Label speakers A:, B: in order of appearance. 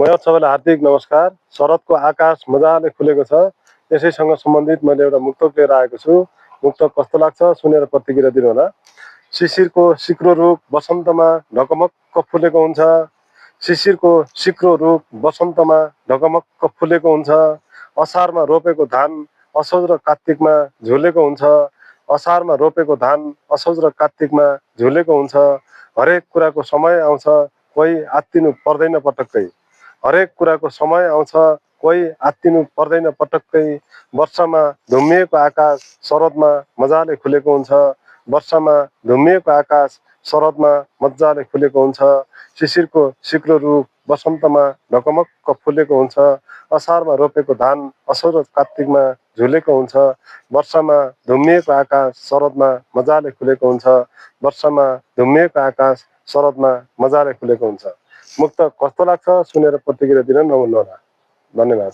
A: सबैलाई हार्दिक नमस्कार। शरदको आकाश मजाले खुलेको छ। यसैसँग सम्बन्धित मैले एउटा मुक्तक लिएर आएको छु। मुक्तक कस्तो लाग्छ सुनेर प्रतिक्रिया दिनुहोला। शिशिरको सिक्रो रूप वसन्तमा ढकमक्क फुलेको हुन्छ। शिशिरको सिक्रो रूप वसन्तमा ढकमक्क फुलेको हुन्छ। असारमा रोपेको धान असोज र कार्तिकमा झुलेको हुन्छ। असारमा रोपेको धान असोज र कार्तिकमा झुलेको हुन्छ। हरेक कुराको समय आउँछ, कोही आत्तिनु पर्दैन पटक्कै। हरेक कुराको समय आउँछ, कोही आत्तिनु पर्दैन पटक्कै। वर्षामा धुम्मिएको आकाश शरदमा मजाले खुलेको हुन्छ। वर्षामा धुम्मिएको आकाश शरदमा मजाले खुलेको हुन्छ। शिशिरको सिक्रो रूप वसन्तमा ढकमक्क फुलेको हुन्छ। असारमा रोपेको धान असोज र कार्तिकमा झुलेको हुन्छ। वर्षामा धुम्मिएको आकाश शरदमा मजाले खुलेको हुन्छ। वर्षामा धुम्मिएको आकाश शरदमा मजाले खुलेको हुन्छ। मुक्त कस्तो लाग्छ सुनेर प्रतिक्रिया दिन नभुल्नुहोला। धन्यवाद।